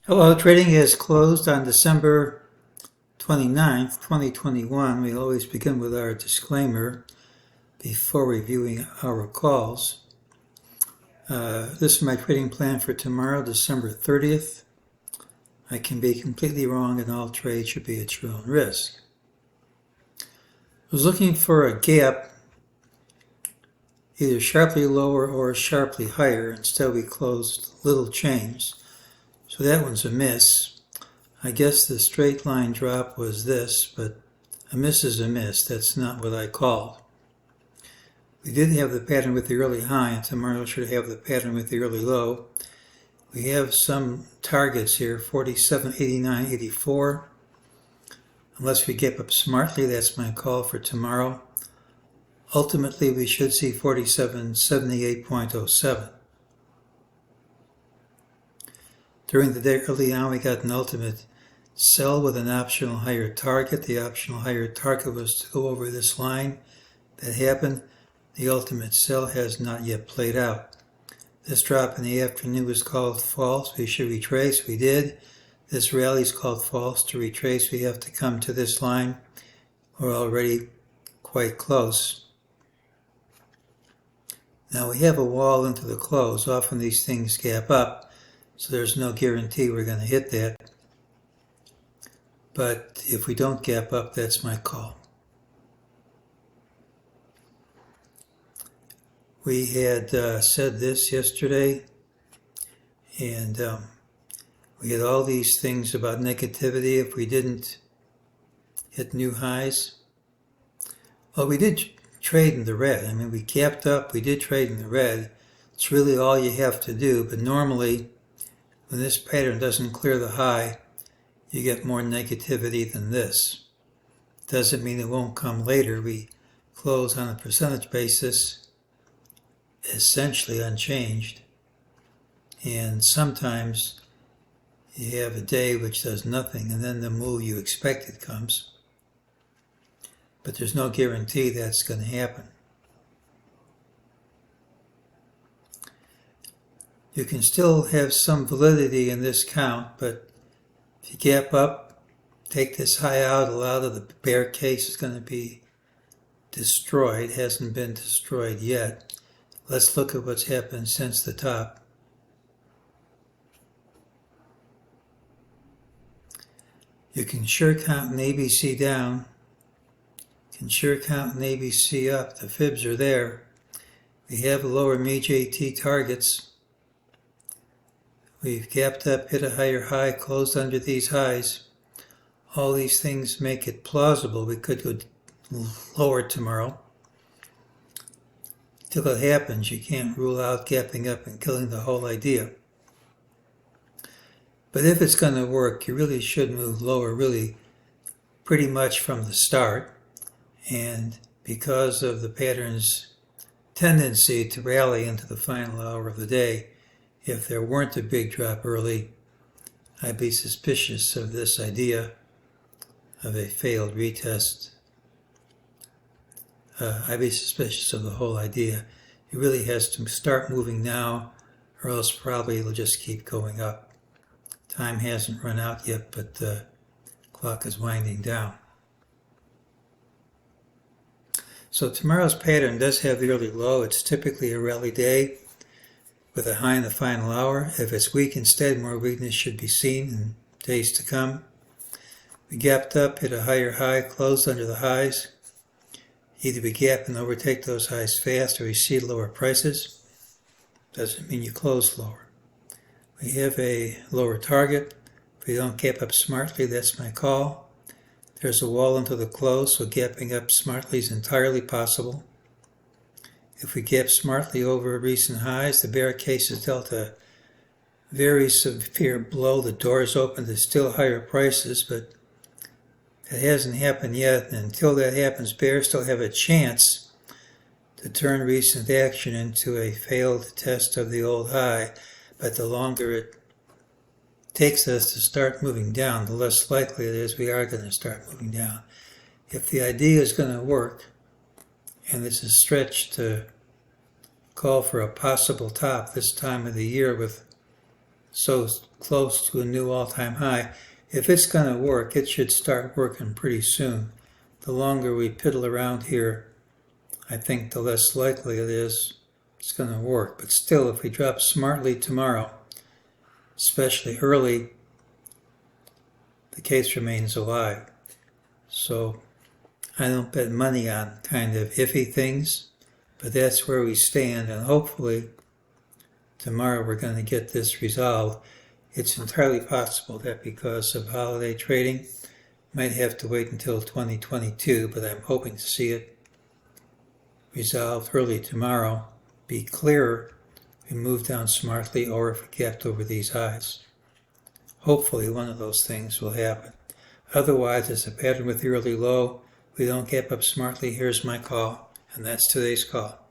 Hello, trading is closed on December 29th, 2021. We always begin with our disclaimer before reviewing our calls. This is my trading plan for tomorrow, December 30th. I can be completely wrong and all trades should be at your own risk. I was looking for a gap either sharply lower or sharply higher. Instead we closed little change. So that one's a miss. I guess the straight line drop was this, but a miss is a miss. That's not what I called. We did have the pattern with the early high, and tomorrow should have the pattern with the early low. We have some targets here, 47, 89, 84. Unless we get up smartly, that's my call for tomorrow. Ultimately, we should see 47, 78.07. During the day early on, we got an ultimate sell with an optional higher target. The optional higher target was to go over this line. That happened. The ultimate sell has not yet played out. This drop in the afternoon was called false. We should retrace. We did. This rally is called false. To retrace, we have to come to this line. We're already quite close. Now we have a wall into the close. Often these things gap up, so there's no guarantee we're going to hit that. But if we don't gap up, that's my call. We had said this yesterday, and we had all these things about negativity if we didn't hit new highs. Well, we did trade in the red. I mean, we gapped up, we did trade in the red. It's really all you have to do, but normally when this pattern doesn't clear the high, you get more negativity than this. Doesn't mean it won't come later. We close on a percentage basis essentially unchanged, and sometimes you have a day which does nothing and then the move you expected comes, but there's no guarantee that's going to happen. You can still have some validity in this count, but if you gap up, take this high out, a lot of the bear case is going to be destroyed. It hasn't been destroyed yet. Let's look at what's happened since the top. You can sure count an ABC down. You can sure count an ABC up. The fibs are there. We have lower MEJT targets. We've gapped up, hit a higher high, closed under these highs. All these things make it plausible. We could go lower tomorrow. Till it happens, you can't rule out gapping up and killing the whole idea. But if it's going to work, you really should move lower, really pretty much from the start. And because of the pattern's tendency to rally into the final hour of the day, if there weren't a big drop early, I'd be suspicious of this idea of a failed retest. I'd be suspicious of the whole idea. It really has to start moving now, or else probably it'll just keep going up. Time hasn't run out yet, but the clock is winding down. So tomorrow's pattern does have the early low. It's typically a rally day with a high in the final hour. If it's weak instead, more weakness should be seen in days to come. We gapped up, hit a higher high, closed under the highs. Either we gap and overtake those highs fast, or we see lower prices. Doesn't mean you close lower. We have a lower target. If we don't gap up smartly, that's my call. There's a wall into the close, so gapping up smartly is entirely possible. If we gap smartly over recent highs, the bear case has dealt a very severe blow. The door is open to still higher prices, but it hasn't happened yet, and until that happens, bears still have a chance to turn recent action into a failed test of the old high. But the longer it takes us to start moving down, the less likely it is we are going to start moving down. If the idea is going to work, and it's a stretch to call for a possible top this time of the year with so close to a new all-time high. If it's going to work, it should start working pretty soon. The longer we piddle around here, I think the less likely it is it's going to work. But still, if we drop smartly tomorrow, especially early, the case remains alive. So I don't bet money on kind of iffy things, but that's where we stand, and hopefully tomorrow we're going to get this resolved. It's entirely possible that because of holiday trading, might have to wait until 2022, but I'm hoping to see it resolved early tomorrow, be clearer, we move down smartly, or if we gapped over these highs. Hopefully one of those things will happen. Otherwise, it's a pattern with the early low. We don't gap up smartly. Here's my call, and that's today's call.